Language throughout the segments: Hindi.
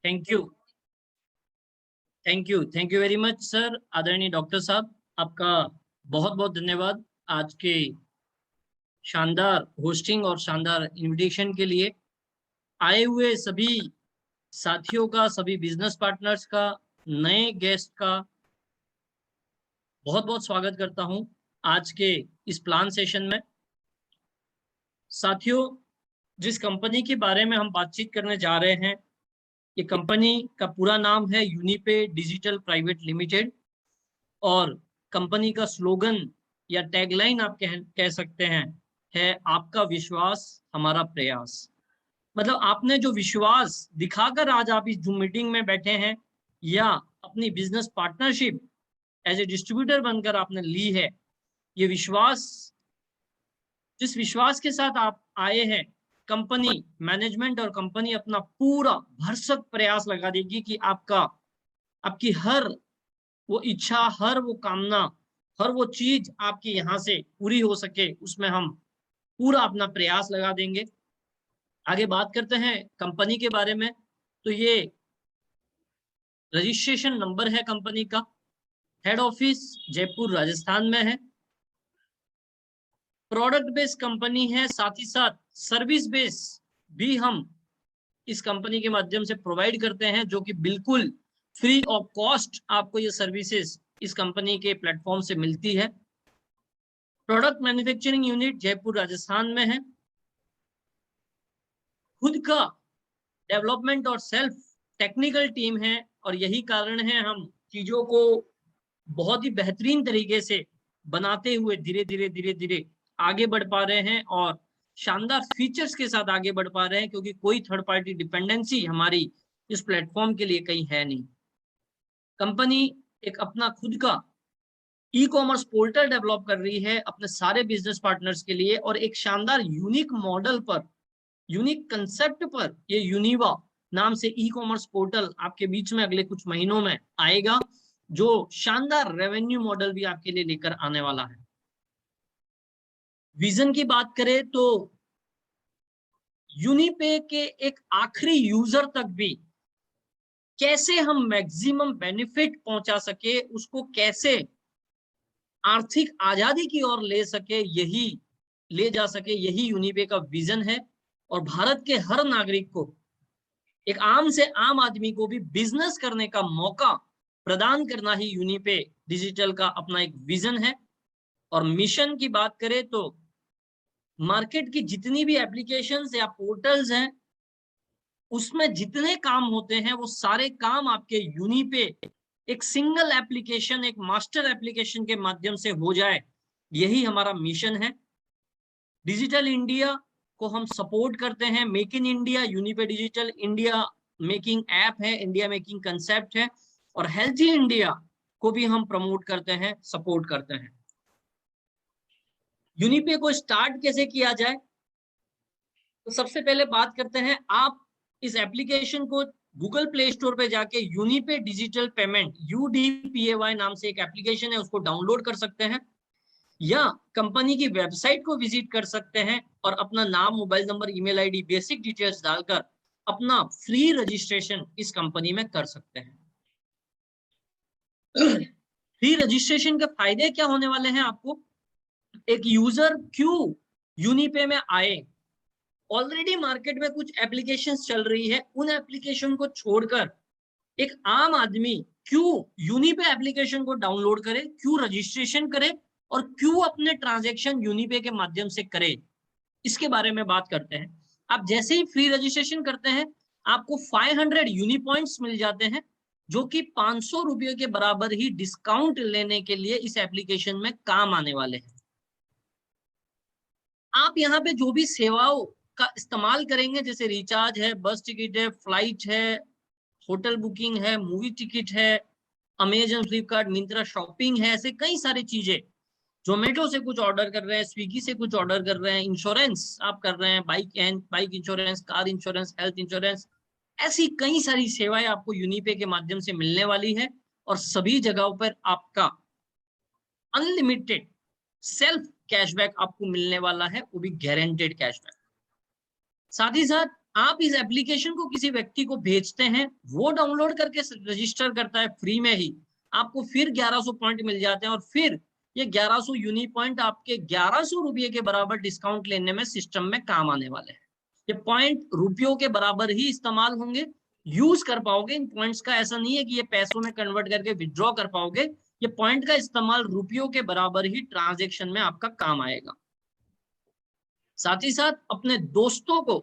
Thank you thank you very much sir. आदरणीय डॉक्टर साहब, आपका बहुत बहुत धन्यवाद आज के शानदार होस्टिंग और शानदार इनविटेशन के लिए। आए हुए सभी साथियों का, सभी बिजनेस पार्टनर्स का, नए गेस्ट का बहुत बहुत स्वागत करता हूं आज के इस प्लान सेशन में। साथियों, जिस कंपनी के बारे में हम बातचीत करने जा रहे हैं, ये कंपनी का पूरा नाम है यूनिपे डिजिटल प्राइवेट लिमिटेड और कंपनी का स्लोगन या टैगलाइन आप कह सकते हैं है आपका विश्वास हमारा प्रयास। मतलब आपने जो विश्वास दिखाकर आज आप इस जूम मीटिंग में बैठे हैं या अपनी business partnership as a distributor बनकर आपने ली है, ये विश्वास, जिस विश्वास के साथ आप आए हैं, कंपनी मैनेजमेंट और कंपनी अपना पूरा भरसक प्रयास लगा देगी कि आपकी हर वो इच्छा, हर वो कामना, हर वो चीज आपकी यहाँ से पूरी हो सके, उसमें हम पूरा अपना प्रयास लगा देंगे। आगे बात करते हैं कंपनी के बारे में। तो ये रजिस्ट्रेशन नंबर है कंपनी का। हेड ऑफिस जयपुर राजस्थान में है। प्रोडक्ट बेस्ड कंपनी है, साथ ही साथ सर्विस बेस भी हम इस कंपनी के माध्यम से प्रोवाइड करते हैं, जो कि बिल्कुल फ्री ऑफ कॉस्ट आपको ये सर्विसेज इस कंपनी के प्लेटफॉर्म से मिलती है। Product manufacturing unit Jaipur Rajasthan में है। खुद का डेवलपमेंट और सेल्फ टेक्निकल टीम है और यही कारण है हम चीजों को बहुत ही बेहतरीन तरीके से बनाते हुए धीरे धीरे आगे बढ़ पा रहे हैं और शानदार फीचर्स के साथ आगे बढ़ पा रहे हैं, क्योंकि कोई थर्ड पार्टी डिपेंडेंसी हमारी इस प्लेटफॉर्म के लिए कहीं है नहीं। कंपनी एक अपना खुद का ई कॉमर्स पोर्टल डेवलप कर रही है अपने सारे बिजनेस पार्टनर्स के लिए और एक शानदार यूनिक मॉडल पर, यूनिक कंसेप्ट पर ये यूनिवा नाम से ई कॉमर्स पोर्टल आपके बीच में अगले कुछ महीनों में आएगा, जो शानदार रेवेन्यू मॉडल भी आपके लिए लेकर आने वाला है। विजन की बात करें तो यूनिपे के एक आखिरी यूजर तक भी कैसे हम मैक्सिमम बेनिफिट पहुंचा सके, उसको कैसे आर्थिक आजादी की ओर ले जा सके, यही यूनिपे का विजन है। और भारत के हर नागरिक को, एक आम से आम आदमी को भी बिजनेस करने का मौका प्रदान करना ही यूनिपे डिजिटल का अपना एक विजन है। और मिशन की बात करें तो मार्केट की जितनी भी एप्लीकेशंस या पोर्टल्स हैं, उसमें जितने काम होते हैं वो सारे काम आपके यूनिपे एक सिंगल एप्लीकेशन, एक मास्टर एप्लीकेशन के माध्यम से हो जाए, यही हमारा मिशन है। डिजिटल इंडिया को हम सपोर्ट करते हैं। Make in India, Unipay digital India making app है, इंडिया मेकिंग कंसेप्ट है। और हेल्थी इंडिया को भी हम प्रमोट करते हैं, सपोर्ट करते हैं। यूनिपे को स्टार्ट कैसे किया जाए, तो सबसे पहले बात करते हैं, आप इस एप्लीकेशन को गूगल प्ले स्टोर पे जाके यूनिपे डिजिटल पेमेंट UDPAY नाम से एक एप्लीकेशन है, उसको डाउनलोड कर सकते हैं या कंपनी की वेबसाइट को विजिट कर सकते हैं और अपना नाम, mobile number, email ID, basic details डालकर अपना फ्री रजिस्ट्रेशन इस कंपनी में कर सकते हैं। फ्री रजिस्ट्रेशन के फायदे क्या होने वाले हैं आपको? एक यूजर क्यों यूनिपे में आए? ऑलरेडी मार्केट में कुछ एप्लीकेशंस चल रही है, उन एप्लीकेशन को छोड़कर एक आम आदमी क्यों यूनिपे एप्लीकेशन को डाउनलोड करे, क्यों रजिस्ट्रेशन करे और क्यों अपने ट्रांजैक्शन यूनिपे के माध्यम से करे, इसके बारे में बात करते हैं। आप जैसे ही फ्री रजिस्ट्रेशन करते हैं, आपको 500 यूनिपॉइंट्स मिल जाते हैं, जो कि 500 रुपये के बराबर ही डिस्काउंट लेने के लिए इस एप्लीकेशन में काम आने वाले हैं। आप यहाँ पे जो भी सेवाओं का इस्तेमाल करेंगे, जैसे रिचार्ज है, बस टिकट है, फ्लाइट है, होटल बुकिंग है, मूवी टिकट है, अमेजन, फ्लिपकार्ट, मिंत्रा शॉपिंग है, ऐसे कई सारी चीजें, जोमेटो से कुछ ऑर्डर कर रहे हैं, स्विगी से कुछ ऑर्डर कर रहे हैं, इंश्योरेंस आप कर रहे हैं, bike insurance, car insurance, health insurance, ऐसी कई सारी सेवाएं आपको यूनिपे के माध्यम से मिलने वाली है। और सभी जगहों पर आपका अनलिमिटेड सेल्फ कैशबैक आपको मिलने वाला है, वो भी गारंटेड कैशबैक। साथ ही साथ आप इस एप्लीकेशन को किसी व्यक्ति को भेजते हैं, वो डाउनलोड करके रजिस्टर करता है फ्री में ही, आपको फिर 1100 पॉइंट मिल जाते हैं और फिर ये 1100 यूनी पॉइंट आपके 1100 रुपये के बराबर डिस्काउंट लेने में सिस्टम में काम आने वाले हैं। ये पॉइंट रुपयों के बराबर ही इस्तेमाल होंगे, यूज कर पाओगे इन पॉइंट्स का। ऐसा नहीं है कि ये पैसों में कन्वर्ट करके विड्रॉ कर पाओगे, ये पॉइंट का इस्तेमाल रुपयों के बराबर ही ट्रांजेक्शन में आपका काम आएगा। साथ ही साथ अपने दोस्तों को,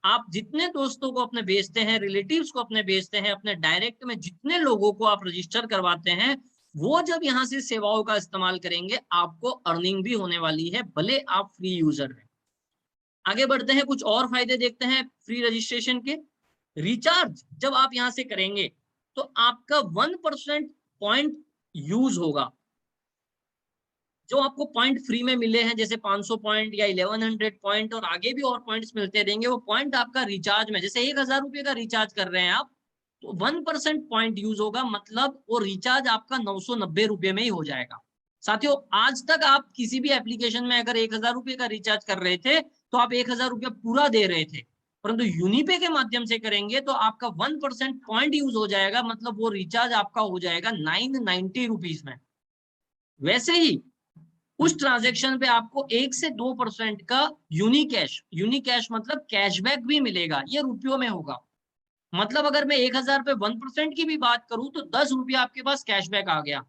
आप जितने दोस्तों को अपने भेजते हैं, रिलेटिव्स को अपने भेजते हैं, अपने डायरेक्ट में जितने लोगों को आप रजिस्टर करवाते हैं, वो जब यहाँ से सेवाओं का इस्तेमाल करेंगे आपको अर्निंग भी होने वाली है, भले आप फ्री यूजर हैं। आगे बढ़ते हैं, कुछ और फायदे देखते हैं फ्री रजिस्ट्रेशन के। रिचार्ज जब आप यहां से करेंगे तो आपका 1% पॉइंट यूज होगा। जो आपको पॉइंट फ्री में मिले हैं, जैसे 500 पॉइंट या 1100 पॉइंट और आगे भी और पॉइंट्स मिलते रहेंगे, वो पॉइंट आपका रिचार्ज में, जैसे 1000 रुपये का रिचार्ज कर रहे हैं आप, तो 1% पॉइंट यूज होगा, मतलब वो रिचार्ज आपका 990 रुपये में ही हो जाएगा। साथियों, आज तक आप किसी भी एप्लीकेशन में अगर 1000 रुपये का रिचार्ज कर रहे थे तो आप 1000 रुपया पूरा दे रहे थे, परंतु यूनिपे के माध्यम से करेंगे तो आपका 1% पॉइंट यूज हो जाएगा, मतलब वो रिचार्ज आपका हो जाएगा 990 रुपीज में। वैसे ही उस ट्रांजेक्शन पे आपको 1 से 2% का यूनिकैश मतलब कैशबैक भी मिलेगा, ये रुपयों में होगा। मतलब अगर मैं 1000 पे 1% की भी बात करूं तो 10 रुपया आपके पास कैशबैक आ गया।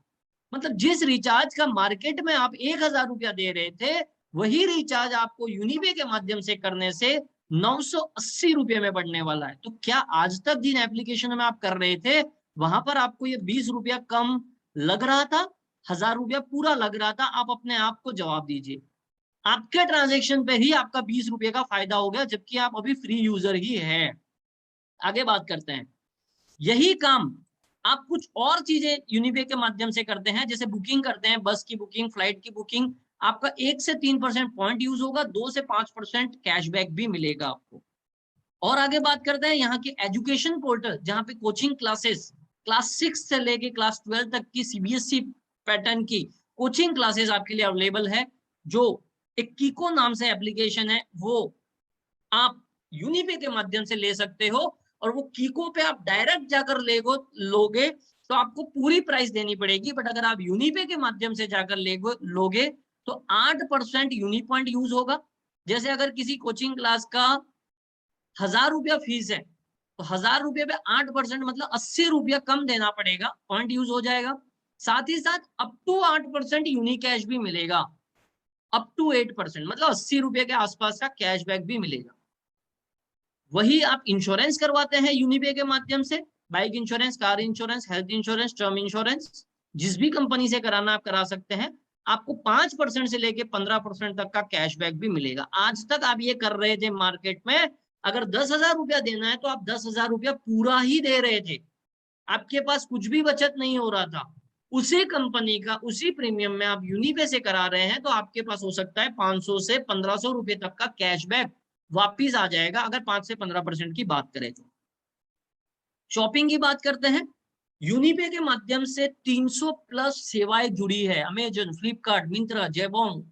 मतलब जिस रिचार्ज का मार्केट में आप 1000 रुपया दे रहे थे, वही रिचार्ज आपको यूनिपे के माध्यम से करने से 980 रुपये में बढ़ने वाला है। तो क्या आज तक जिन एप्लीकेशन में आप कर रहे थे वहां पर आपको ये 20 रुपया कम लग रहा था, 1000 रुपया पूरा लग रहा था? आप अपने आप को जवाब दीजिए। आपके ट्रांजेक्शन पे ही आपका 20 रुपये का फायदा हो गया, जबकि आप अभी फ्री यूजर ही है। आगे बात करते हैं, यही काम आप कुछ और चीजें यूनिपे के माध्यम से करते हैं, जैसे बुकिंग करते हैं, बस की बुकिंग, फ्लाइट की बुकिंग, आपका 1 से 3% पॉइंट यूज होगा, 2 से 5% कैशबैक भी मिलेगा आपको। और आगे बात करते हैं यहाँ के एजुकेशन पोर्टल, जहाँ पे कोचिंग क्लासेस क्लास 6 से लेके क्लास 12 तक की सीबीएसई पैटर्न की कोचिंग क्लासेस आपके लिए अवेलेबल है। जो एक कीको नाम से एप्लीकेशन है, वो आप यूनिपे के माध्यम से ले सकते हो, और वो कीको पे आप डायरेक्ट जाकर लोगे तो आपको पूरी प्राइस देनी पड़ेगी, बट अगर आप यूनिपे के माध्यम से जाकर लोगे तो 8% यूनी पॉइंट यूज होगा। जैसे अगर किसी कोचिंग क्लास का 1000 रुपया फीस है तो 1000 रुपये पे 8% मतलब 80 रुपया कम देना पड़ेगा, पॉइंट यूज हो जाएगा। साथ ही साथ अप टू 8% यूनिक कैश भी मिलेगा, अप टू 8% मतलब 80 रुपये के आसपास का कैशबैक भी मिलेगा। वही आप इंश्योरेंस करवाते हैं यूनिपे के माध्यम से, bike insurance, car insurance, health insurance, term insurance, जिस भी कंपनी से कराना आप करा सकते हैं। आपको 5% से लेके 15% तक का कैशबैक भी मिलेगा। आज तक आप ये कर रहे थे मार्केट में, अगर 10,000 रुपया देना है तो आप 10,000 रुपया पूरा ही दे रहे थे, आपके पास कुछ भी बचत नहीं हो रहा था। उसी कंपनी का उसी प्रीमियम में आप यूनिपे से करा रहे हैं तो आपके पास हो सकता है 500 से 1500 रुपये तक का कैशबैक वापिस आ जाएगा, अगर 5 से 15% की बात करें तो। शॉपिंग की बात करते हैं, यूनिपे के माध्यम से 300 प्लस सेवाएं जुड़ी है। अमेजन, फ्लिपकार्ट, मिंत्रा, जेबोंग,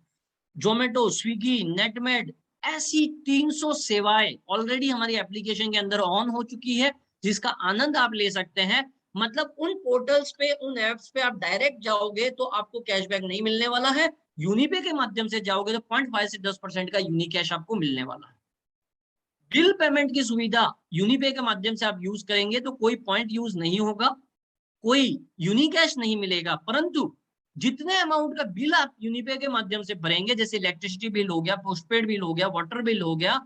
जोमेटो, स्विगी, नेटमेड, ऐसी 300 सेवाएं ऑलरेडी हमारी एप्लीकेशन के अंदर ऑन हो चुकी है, जिसका आनंद आप ले सकते हैं। मतलब उन पोर्टल्स पे, उन एप्स पे आप डायरेक्ट जाओगे तो आपको कैशबैक नहीं मिलने वाला है, यूनिपे के माध्यम से जाओगे तो 0.5 से 10% का यूनिक कैश आपको मिलने वाला है। बिल पेमेंट की सुविधा यूनिपे के माध्यम से आप यूज करेंगे तो कोई पॉइंट यूज नहीं होगा, कोई यूनिक कैश नहीं मिलेगा, परंतु जितने अमाउंट का बिल आप यूनिपे के माध्यम से भरेंगे, जैसे इलेक्ट्रिसिटी बिल हो गया, पोस्टपेड बिल हो गया, वाटर बिल हो गया,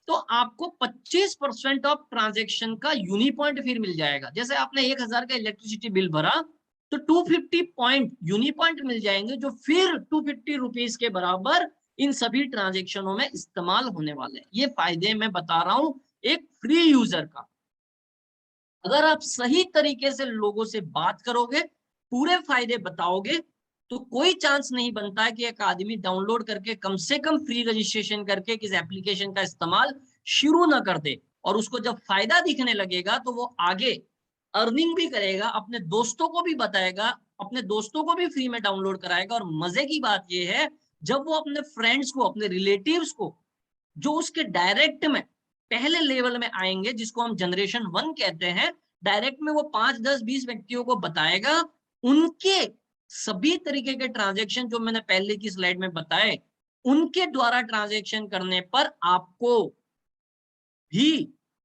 तो आपको 25% ऑफ ट्रांजेक्शन का यूनी पॉइंट फिर मिल जाएगा। जैसे आपने 1000 का इलेक्ट्रिसिटी बिल भरा तो 250 पॉइंट यूनी पॉइंट मिल जाएंगे, जो फिर 250 रुपीज के बराबर इन सभी ट्रांजेक्शनों में इस्तेमाल होने वाले हैं। ये फायदे मैं बता रहा हूं एक फ्री यूजर का। अगर आप सही तरीके से लोगों से बात करोगे, पूरे फायदे बताओगे, तो कोई चांस नहीं बनता है कि एक आदमी डाउनलोड करके कम से कम फ्री रजिस्ट्रेशन करके किस एप्लीकेशन का इस्तेमाल शुरू ना कर दे, और उसको जब फायदा दिखने लगेगा तो वो आगे अर्निंग भी करेगा, अपने दोस्तों को भी बताएगा, अपने दोस्तों को भी फ्री में डाउनलोड कराएगा। और मजे की बात यह है, जब वो अपने फ्रेंड्स को, अपने रिलेटिव्स को, जो उसके डायरेक्ट में पहले लेवल में आएंगे जिसको हम जनरेशन 1 कहते हैं, डायरेक्ट में वो 5, 10, 20 व्यक्तियों को बताएगा, उनके सभी तरीके के ट्रांजैक्शन जो मैंने पहले की स्लाइड में बताए, उनके द्वारा ट्रांजैक्शन करने पर आपको भी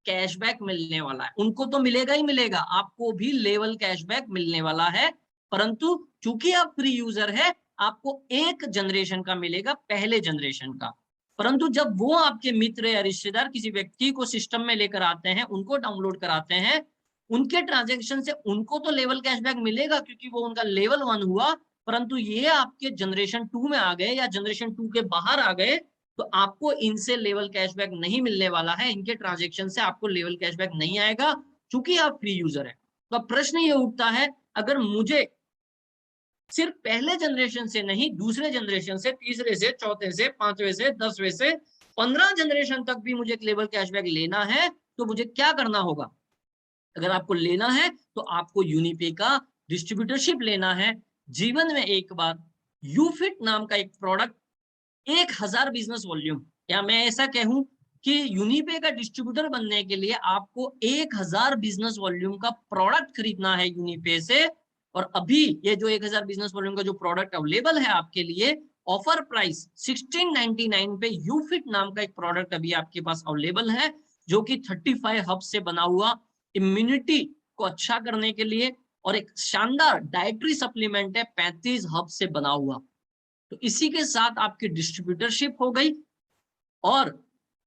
कैशबैक मिलने वाला है। उनको तो मिलेगा ही मिलेगा, आपको भी लेवल कैशबैक मिलने वाला है, परंतु चूंकि आप फ्री यूजर है, आपको एक जनरेशन का मिलेगा, पहले जनरेशन का। परंतु जब वो आपके मित्र या रिश्तेदार किसी व्यक्ति को सिस्टम में लेकर आते हैं, उनको डाउनलोड कराते हैं, उनके ट्रांजेक्शन से उनको तो लेवल कैशबैक मिलेगा क्योंकि वो उनका लेवल 1 हुआ, परंतु ये आपके जनरेशन 2 में आ गए या जनरेशन 2 के बाहर आ गए, तो आपको इनसे लेवल कैशबैक नहीं मिलने वाला है, इनके ट्रांजेक्शन से आपको लेवल कैशबैक नहीं आएगा क्योंकि आप फ्री यूजर है। तो प्रश्न ये उठता है, अगर मुझे सिर्फ पहले जनरेशन से नहीं, दूसरे जनरेशन से, तीसरे से, चौथे से, पांचवे से, 10वें से 15 जनरेशन तक भी मुझे एक लेवल कैशबैक लेना है, तो मुझे क्या करना होगा? अगर आपको लेना है तो आपको यूनिपे का डिस्ट्रीब्यूटरशिप लेना है। जीवन में एक बार यूफिट नाम का एक प्रोडक्ट 1000 बिजनेस वॉल्यूम, या मैं ऐसा कहूं कि यूनिपे का डिस्ट्रीब्यूटर बनने के लिए आपको 1000 बिजनेस वॉल्यूम का प्रोडक्ट खरीदना है यूनिपे से। और अभी ये जो 1000 बिजनेस वॉल्यूम का जो प्रोडक्ट अवेलेबल है आपके लिए, ऑफर प्राइस 1699 पे यूफिट नाम का एक प्रोडक्ट अभी आपके पास अवेलेबल है, जो कि 35 हब से बना हुआ इम्यूनिटी को अच्छा करने के लिए, और एक शानदार डाइटरी सप्लीमेंट है 35 हब से बना हुआ। तो इसी के साथ आपकी डिस्ट्रीब्यूटरशिप हो गई, और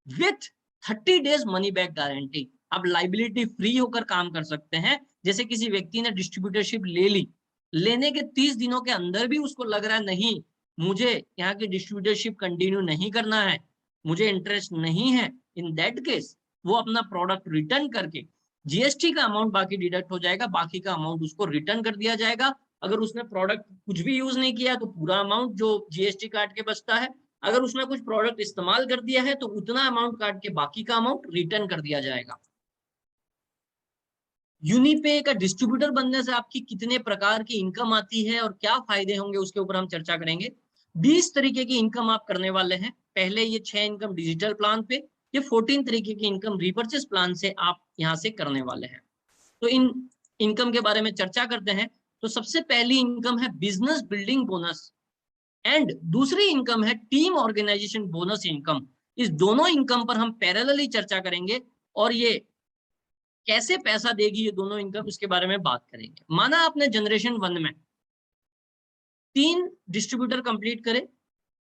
with 30 days money back guarantee आप लाइबिलिटी फ्री होकर काम कर सकते हैं। जैसे किसी व्यक्ति ने डिस्ट्रीब्यूटरशिप ले ली, लेने के 30 दिनों के अंदर भी उसको लग रहा है नहीं, मुझे यहाँ की डिस्ट्रीब्यूटरशिप कंटिन्यू नहीं करना है, मुझे इंटरेस्ट नहीं है, इन दैट केस वो अपना प्रोडक्ट रिटर्न करके जीएसटी का अमाउंट बाकी डिडक्ट हो जाएगा, बाकी का अमाउंट उसको रिटर्न कर दिया जाएगा। अगर उसने प्रोडक्ट कुछ भी यूज नहीं किया तो पूरा अमाउंट जो जीएसटी काट के बचता है, अगर उसने कुछ प्रोडक्ट इस्तेमाल कर दिया है तो उतना अमाउंट काट के बाकी का अमाउंट रिटर्न कर दिया जाएगा। यूनिपे का डिस्ट्रीब्यूटर बनने से आपकी कितने प्रकार की इनकम आती है और क्या फायदे होंगे उसके ऊपर हम चर्चा करेंगे। 20 तरीके की इनकम आप करने वाले हैं। पहले ये 6 इनकम डिजिटल प्लान पे, ये 14 तरीके की इनकम रीपर्चेस प्लान से आप यहाँ से करने वाले हैं। तो इन इनकम के बारे में चर्चा करते हैं। तो सबसे पहली इनकम है बिजनेस बिल्डिंग बोनस, एंड दूसरी इनकम है टीम ऑर्गेनाइजेशन बोनस इनकम। इस दोनों इनकम पर हम पैरेलली चर्चा करेंगे, और ये कैसे पैसा देगी ये दोनों इनकम, इसके बारे में बात करेंगे। माना आपने जनरेशन 1 में 3 डिस्ट्रीब्यूटर कंप्लीट करे,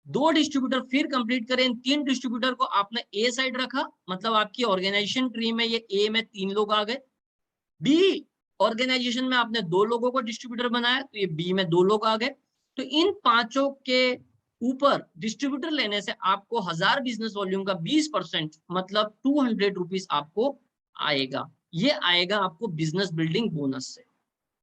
2 डिस्ट्रीब्यूटर फिर कंप्लीट करें, इन 3 डिस्ट्रीब्यूटर को आपने ए साइड रखा, मतलब आपकी ऑर्गेनाइजेशन ट्री में ये ए में 3 लोग आ गए। बी ऑर्गेनाइजेशन में आपने 2 लोगों को डिस्ट्रीब्यूटर बनाया, तो ये बी में 2 लोग आ गए। तो इन पांचों के ऊपर डिस्ट्रीब्यूटर लेने से आपको 1000 बिजनेस वॉल्यूम का 20% मतलब 200 रुपीज आपको आएगा। ये आएगा आपको बिजनेस बिल्डिंग बोनस से।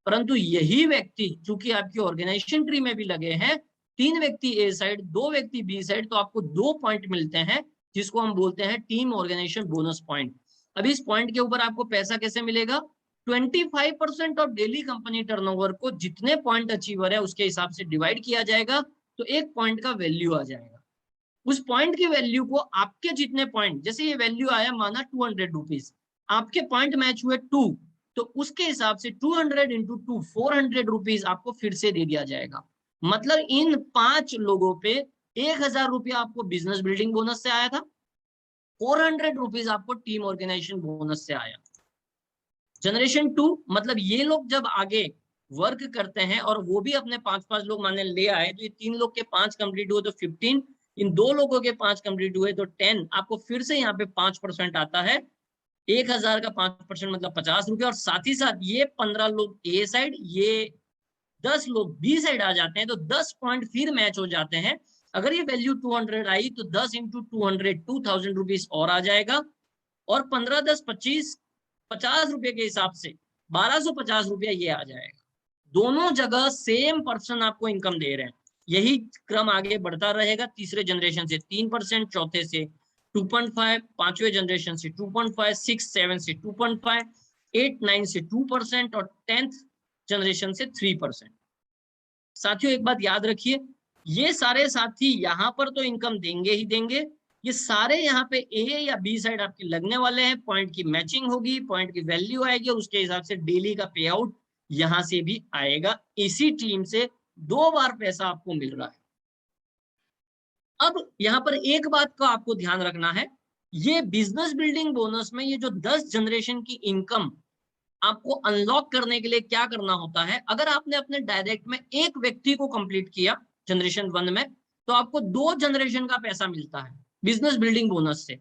परंतु यही व्यक्ति चूंकि आपकी ऑर्गेनाइजेशन ट्री में भी लगे हैं, 3 व्यक्ति ए साइड 2 व्यक्ति बी साइड, तो आपको 2 पॉइंट मिलते हैं जिसको हम बोलते हैं टीम ऑर्गेनाइजेशन बोनस पॉइंट। अभी इस पॉइंट के ऊपर आपको पैसा कैसे मिलेगा? 25% ऑफ डेली कंपनी टर्नओवर को जितने पॉइंट अचीवर है उसके हिसाब से डिवाइड किया जाएगा, तो एक पॉइंट का वैल्यू आ जाएगा। उस पॉइंट की वैल्यू को आपके जितने पॉइंट, जैसे ये वैल्यू आया माना 200 रुपीज, आपके पॉइंट मैच हुए 2, तो उसके हिसाब से 200 इंटू 2 400 रुपीज आपको फिर से दे दिया जाएगा। मतलब इन 5 लोगों पे 1000 रुपया आपको बिजनेस बिल्डिंग बोनस से आया था, 400 रुपीज आपको टीम ऑर्गेनाइजेशन बोनस से आया। जनरेशन 2 मतलब ये लोग जब आगे वर्क करते हैं और वो भी अपने 5-5 लोग माने ले आए, तो ये 3 लोग के 5 कंप्लीट हुए तो 15, इन 2 लोगों के 5 कंप्लीट हुए तो 10, आपको फिर से यहाँ पे 5% आता है। 1000 का 5% मतलब 50 रुपये, और साथ ही साथ ये 15 लोग ए साइड, ये 10 लोग बी साइड आ जाते हैं, तो 10 पॉइंट फिर मैच हो जाते हैं। अगर ये वैल्यू 200 आई तो 10 इंटू 200 2000 रुपीज और आ जाएगा, और 15 10 25 50 रुपए के हिसाब से 1250 रुपया ये आ जाएगा। दोनों जगह सेम पर्सन आपको इनकम दे रहे हैं। यही क्रम आगे बढ़ता रहेगा। तीसरे जनरेशन से 3%, चौथे से 2.5, पांचवें जनरेशन से 2.5, 6, 7 से 2.5, 8, 9 से 2%, और 10th जनरेशन से 3%। साथियों एक बात याद रखिए, ये सारे साथी यहाँ पर तो इनकम देंगे ही देंगे, ये सारे यहाँ पे ए या बी साइड आपके लगने वाले हैं, पॉइंट की मैचिंग होगी, पॉइंट की वैल्यू आएगी और उसके हिसाब से डेली का पे आउट यहां से भी आएगा। इसी टीम से 2 बार पैसा आपको मिल रहा है। अब यहाँ पर एक बात का आपको ध्यान रखना है, ये बिजनेस बिल्डिंग बोनस में ये जो 10 जनरेशन की इनकम आपको अनलॉक करने के लिए क्या करना होता है, अगर आपने अपने डायरेक्ट में एक व्यक्ति को कंप्लीट किया जनरेशन 1 में, तो आपको 2 जनरेशन का पैसा मिलता है बिजनेस बिल्डिंग बोनस से।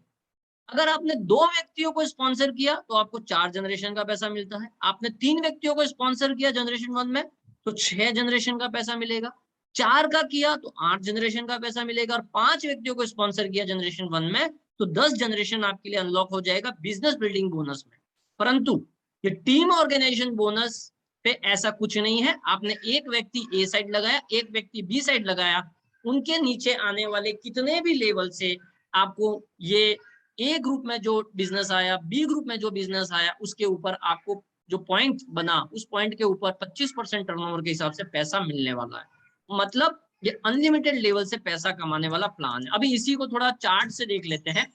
अगर आपने 2 व्यक्तियों को स्पॉन्सर किया तो आपको 4 जनरेशन का पैसा मिलता है। आपने 3 व्यक्तियों को स्पॉन्सर किया जनरेशन 1 में तो 6 जनरेशन का पैसा मिलेगा। 4 का किया तो 8 जनरेशन का पैसा मिलेगा और 5 व्यक्तियों को स्पॉन्सर किया जनरेशन 1 में तो 10 जनरेशन आपके लिए अनलॉक हो जाएगा बिजनेस बिल्डिंग बोनस में। परंतु ये टीम ऑर्गेनाइजेशन बोनस पे ऐसा कुछ नहीं है। आपने एक व्यक्ति ए साइड लगाया, एक व्यक्ति बी साइड लगाया, उनके नीचे आने वाले कितने भी लेवल से आपको ये ए ग्रुप में जो बिजनेस आया, बी ग्रुप में जो बिजनेस आया, उसके ऊपर आपको जो पॉइंट बना उस पॉइंट के ऊपर 25% टर्नओवर के हिसाब से पैसा मिलने वाला है। मतलब ये अनलिमिटेड लेवल से पैसा कमाने वाला प्लान है। अभी इसी को थोड़ा चार्ट से देख लेते हैं।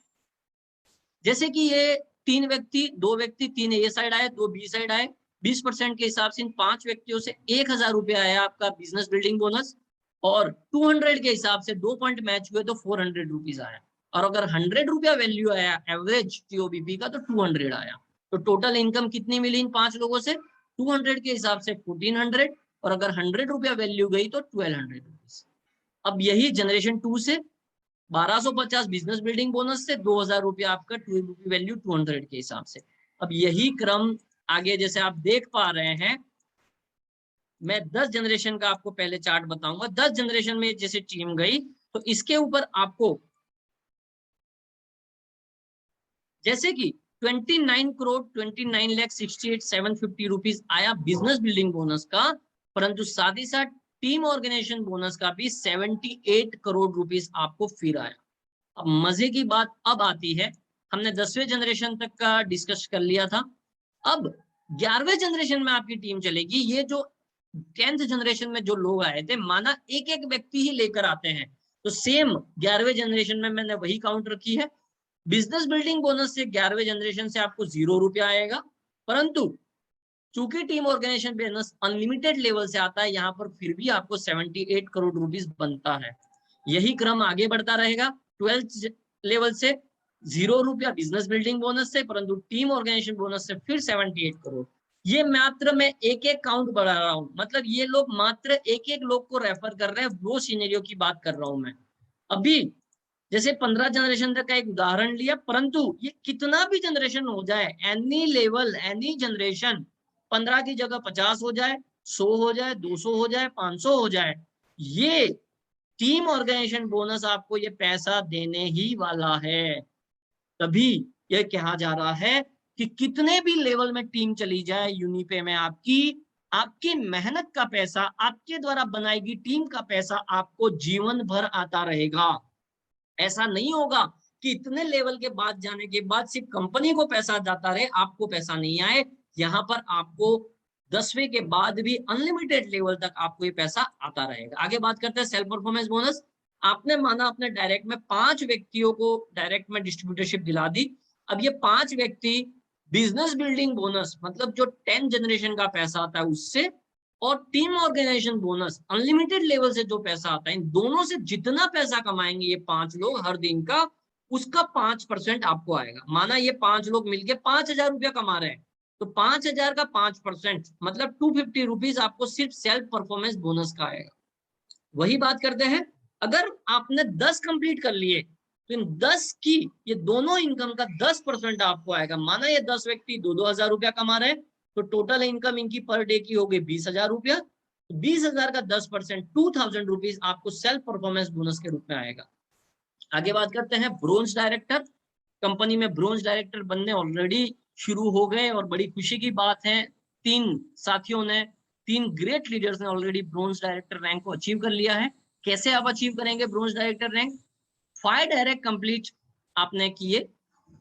जैसे कि ये 3 व्यक्ति, 2 व्यक्ति, 3 ए साइड आए, 2 बी साइड आए, 20% के हिसाब से इन 5 व्यक्तियों से 1000 रुपया आया आपका बिजनेस बिल्डिंग बोनस और 200 के हिसाब से 2 पॉइंट मैच हुए तो 400 रुपीज आया। और अगर 100 रुपया वैल्यू आया एवरेज टीओबीपी का तो 200 आया। तो टोटल इनकम कितनी मिली इन 5 लोगों से, 200 के हिसाब से 1400 और अगर 100 रुपया वैल्यू गई तो 1200 रुपीज। अब यही जनरेशन 2 से 1250 बिजनेस बिल्डिंग बोनस से 2000 रुपया आपका टीओबीपी वैल्यू 200 के हिसाब से। अब यही क्रम आगे जैसे आप देख पा रहे हैं, मैं 10 जनरेशन का आपको पहले चार्ट बताऊंगा। 10 जनरेशन में जैसे टीम गई तो इसके ऊपर आपको जैसे कि 29 करोड़ 29,68,750 रुपीज आया बिजनेस बिल्डिंग बोनस का, परंतु साथ ही साथ टीम ऑर्गेनाइजेशन बोनस का भी 78 करोड़ रुपीज आपको फिर आया। अब मजे की बात अब आती है, हमने 10वें जनरेशन तक का डिस्कस कर लिया था। अब 11वें जनरेशन में आपकी टीम चलेगी। ये जो 10th जनरेशन में जो लोग आए थे, माना एक एक व्यक्ति ही लेकर आते हैं, तो सेम 11वें जनरेशन में मैंने वही काउंट रखी है। बिजनेस बिल्डिंग बोनस से 11वें जनरेशन से आपको 0 रुपया आएगा, परंतु चूंकि team organization bonus unlimited level से आता है, यहाँ पर फिर भी आपको 78 करोड़ रुपीस बनता है। यही क्रम आगे बढ़ता रहेगा। 12th लेवल से 0 रुपया बिजनेस बिल्डिंग बोनस से, परंतु टीम ऑर्गेनाइजेशन बोनस से फिर 78 करोड़। ये मात्र मैं एक एक काउंट बढ़ा रहा हूं, मतलब ये लोग मात्र एक एक लोग को रेफर कर रहे हैं, वो सिनेरियो की बात कर रहा हूं मैं। अभी जैसे 15 जनरेशन तक का एक उदाहरण लिया, परंतु ये कितना भी जनरेशन हो जाए, एनी लेवल एनी जनरेशन, 15 की जगह 50 हो जाए, 100 हो जाए, 200 हो जाए, 500 हो जाए, ये टीम ऑर्गेनाइजेशन बोनस आपको ये पैसा देने ही वाला है। तभी ये कहा जा रहा है कि कितने भी लेवल में टीम चली जाए यूनिपे में, आपकी मेहनत का पैसा, आपके द्वारा बनाएगी टीम का पैसा आपको जीवन भर आता रहेगा। ऐसा नहीं होगा कि इतने लेवल के बाद जाने के बाद सिर्फ कंपनी को पैसा जाता रहे, आपको पैसा नहीं आए। यहाँ पर आपको 10वें के बाद भी अनलिमिटेड लेवल तक आपको ये पैसा आता रहेगा। आगे बात करते हैं सेल्फ परफॉर्मेंस बोनस। आपने माना अपने डायरेक्ट में 5 व्यक्तियों को डायरेक्ट में डिस्ट्रीब्यूटरशिप दिला दी। अब ये 5 व्यक्ति बिजनेस बिल्डिंग बोनस, मतलब जो 10 जनरेशन का पैसा आता है उससे, और team organization bonus unlimited level से जो पैसा आता है, इन दोनों से जितना पैसा कमाएंगे ये 5 लोग हर दिन का, उसका 5% आपको आएगा। माना ये 5 लोग मिलके 5000 रुपया कमा रहे हैं, तो 5000 का 5% मतलब 250 रुपीज आपको सिर्फ सेल्फ परफॉर्मेंस बोनस का आएगा। वही बात करते हैं, अगर आपने 10 कंप्लीट कर लिए तो इन 10 की ये दोनों इनकम का 10% आपको आएगा। माना ये 10 व्यक्ति 2-2000 रुपया कमा रहे हैं, तो टोटल इनकम इनकी पर डे की हो गई 20,000 रुपया। 20,000 का 10% 2000 रुपीज आपको सेल्फ परफॉर्मेंस बोनस के रूप में आएगा। आगे बात करते हैं ब्रोंज डायरेक्टर। कंपनी में ब्रोंज डायरेक्टर बनने ऑलरेडी शुरू हो गए और बड़ी खुशी की बात है, 3 साथियों ने, 3 ग्रेट लीडर्स ने ऑलरेडी ब्रोंज डायरेक्टर रैंक को अचीव कर लिया है। कैसे आप अचीव करेंगे bronze director rank? 5 direct complete आपने किए,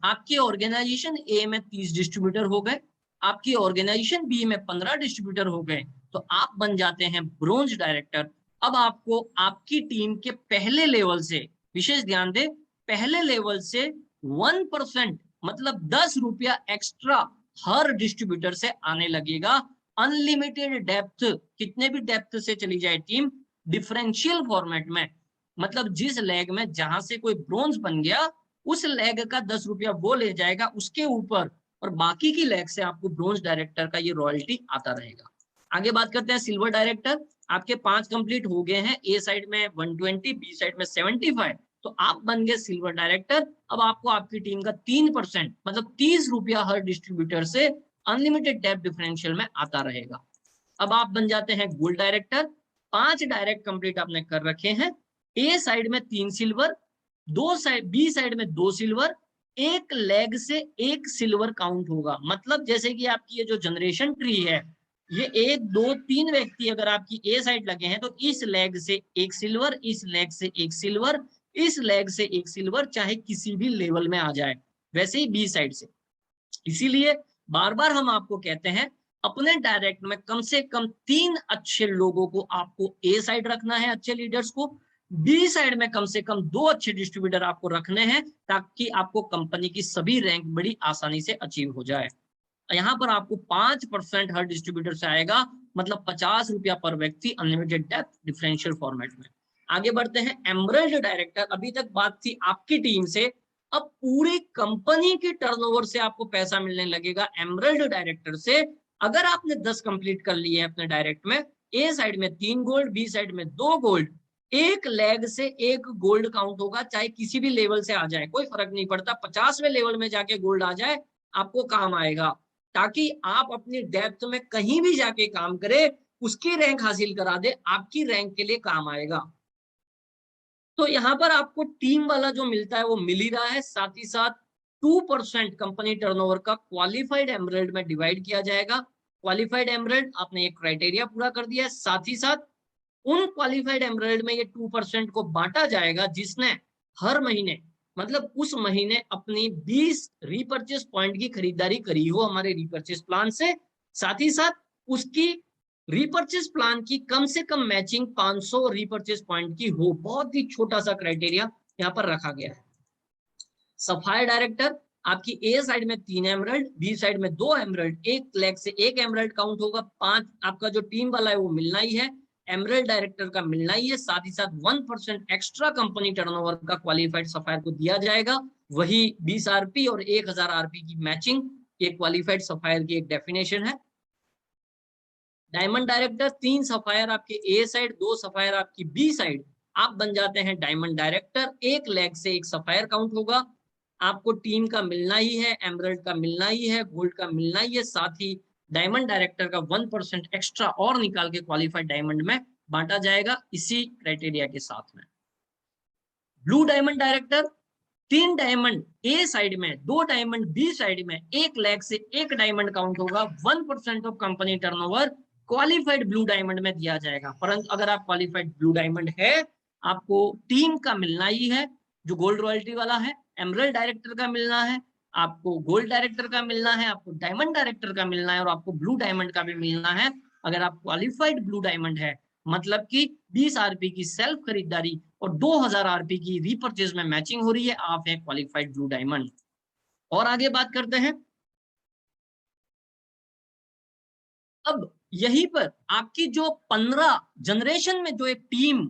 आपके ऑर्गेनाइजेशन ए में 30 डिस्ट्रीब्यूटर हो गए, आपकी ऑर्गेनाइजेशन बी में 15 डिस्ट्रीब्यूटर हो गए, तो आप बन जाते हैं ब्रोंज डायरेक्टर। अब आपको आपकी टीम के पहले लेवल से, विशेष ध्यान दें, पहले लेवल से 1% मतलब 10 रुपया एक्स्ट्रा हर डिस्ट्रीब्यूटर से आने लगेगा। अनलिमिटेड डेप्थ, कितने भी डेप्थ से चली जाए टीम, डिफरेंशियल फॉर्मेट में, मतलब जिस लेग में जहां से कोई ब्रोंज बन गया उस लेग का 10 रुपया वो ले जाएगा उसके ऊपर, और बाकी की लेग से आपको ब्रोंज डायरेक्टर का ये रॉयल्टी आता रहेगा। आगे बात करते हैं सिल्वर डायरेक्टर। आपके 5 कंप्लीट हो गए हैं, ए साइड में 120, बी साइड में 75, तो आप बन गए सिल्वर डायरेक्टर। अब आपको आपकी टीम का 3% मतलब 30 रुपया हर डिस्ट्रीब्यूटर से अनलिमिटेड डेप्थ डिफरेंशियल में आता रहेगा। अब आप बन जाते हैं गोल्ड डायरेक्टर। 5 डायरेक्ट कंप्लीट आपने कर रखे हैं, ए साइड में 3 सिल्वर, बी साइड में 2 सिल्वर, एक लेग से 1 सिल्वर काउंट होगा। मतलब जैसे कि आपकी ये जो जनरेशन ट्री है, ये 1 2 3 व्यक्ति अगर आपकी ए साइड लगे हैं तो इस लेग से 1 सिल्वर, इस लेग से 1 सिल्वर, इस लेग से 1 सिल्वर, चाहे किसी भी लेवल में आ जाए। वैसे ही बी साइड से। इसीलिए बार बार हम आपको कहते हैं अपने डायरेक्ट में कम से कम 3 अच्छे लोगों को आपको ए साइड रखना है, अच्छे लीडर्स को। बी साइड में कम से कम 2 अच्छे डिस्ट्रीब्यूटर आपको रखने हैं, ताकि आपको कंपनी की सभी रैंक बड़ी आसानी से अचीव हो जाए। यहाँ पर आपको 5% हर डिस्ट्रीब्यूटर से आएगा, मतलब 50 रुपया पर व्यक्ति, अनलिमिटेड डेप्थ डिफरेंशियल फॉर्मेट में। आगे बढ़ते हैं एमरल्ड डायरेक्टर। अभी तक बात थी आपकी टीम से, अब पूरी कंपनी की टर्नओवर से आपको पैसा मिलने लगेगा एमरल्ड डायरेक्टर से। अगर आपने 10 कंप्लीट कर लिए हैं अपने डायरेक्ट में, ए साइड में 3 गोल्ड, बी साइड में 2 गोल्ड, एक लेग से 1 गोल्ड काउंट होगा, चाहे किसी भी लेवल से आ जाए, कोई फर्क नहीं पड़ता। 50वें लेवल में जाके गोल्ड आ जाए आपको काम आएगा, ताकि आप अपनी डेप्थ में कहीं भी जाके काम करें, उसकी रैंक हासिल करा दे, आपकी रैंक के लिए काम आएगा। तो यहाँ पर आपको टीम वाला जो मिलता है वो मिल ही रहा है, साथ ही साथ 2% कंपनी टर्नओवर का क्वालिफाइड एमरल्ड में डिवाइड किया जाएगा। क्वालिफाइड एमरल्ड आपने एक क्राइटेरिया पूरा कर दिया है, साथ ही साथ उन क्वालिफाइड एमरल्ड में ये 2% को बांटा जाएगा जिसने हर महीने, मतलब उस महीने अपनी 20 रीपर्चेस पॉइंट की खरीदारी करी हो हमारे रीपर्चेस प्लान से, साथ ही साथ उसकी रीपर्चेस प्लान की कम से कम मैचिंग 500 रीपर्चेस पॉइंट की हो। बहुत ही छोटा सा क्राइटेरिया यहाँ पर रखा गया है। सफायर डायरेक्टर, आपकी ए साइड में 3 एमरल्ड, बी साइड में 2 एमरल्ड, एक लेग से 1 एमरल्ड काउंट होगा। 5 आपका जो टीम वाला है वो मिलना ही है, एमरल्ड डायरेक्टर का मिलना ही है, साथ ही साथ 1% एक्स्ट्रा कंपनी टर्नओवर का क्वालिफाइड सफायर को दिया जाएगा। वही 20 आरपी और 1000 आरपी की मैचिंग, ये क्वालिफाइड सफायर की एक डेफिनेशन है। डायमंड डायरेक्टर, 3 सफायर आपके ए साइड, 2 सफायर आपकी बी साइड, आप बन जाते हैं डायमंड डायरेक्टर। एक लेग से 1 सफायर काउंट होगा। आपको टीम का मिलना ही है, एमरल्ड का मिलना ही है, गोल्ड का मिलना ही है, साथ ही डायमंड डायरेक्टर का 1% एक्स्ट्रा और निकाल के क्वालिफाइड डायमंड में बांटा जाएगा, इसी क्राइटेरिया के साथ में। ब्लू डायमंड डायरेक्टर, 3 डायमंड ए साइड में, 2 डायमंड बी साइड में, एक लेग से 1 डायमंड काउंट होगा। 1% of company turnover qualified blue diamond में दिया जाएगा। परंतु अगर आप क्वालिफाइड ब्लू डायमंड है, आपको टीम का मिलना ही है जो गोल्ड रॉयल्टी वाला है, एमरल्ड डायरेक्टर का मिलना है, आपको गोल्ड डायरेक्टर का मिलना है, आपको डायमंड डायरेक्टर का मिलना है, और आपको ब्लू डायमंड का भी मिलना है। अगर आप क्वालिफाइड ब्लू डायमंड है, मतलब कि 20 आरपी की सेल्फ खरीदारी और 2000 आरपी की रीपर्चेज में मैचिंग हो रही है, आप है क्वालिफाइड ब्लू डायमंड। और आगे बात करते हैं, अब यहीं पर आपकी जो 15 जनरेशन में जो एक टीम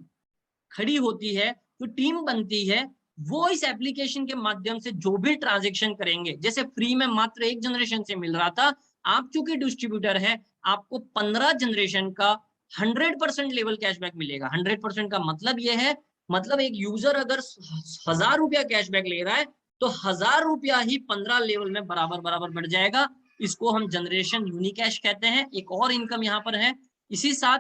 खड़ी होती है, जो टीम बनती है, वो इस एप्लीकेशन के माध्यम से जो भी ट्रांजेक्शन करेंगे, जैसे फ्री में मात्र 1 जनरेशन से मिल रहा था, आप चूंकि डिस्ट्रीब्यूटर है, आपको 15 जनरेशन का 100% लेवल कैशबैक मिलेगा। 100% का मतलब यह है, मतलब एक यूजर अगर 1000 रुपया कैशबैक ले रहा है तो 1000 रुपया ही 15 लेवल में बराबर बराबर बढ़ जाएगा। इसको हम जनरेशन यूनिकैश कहते हैं। एक और इनकम यहाँ पर है। इसी साथ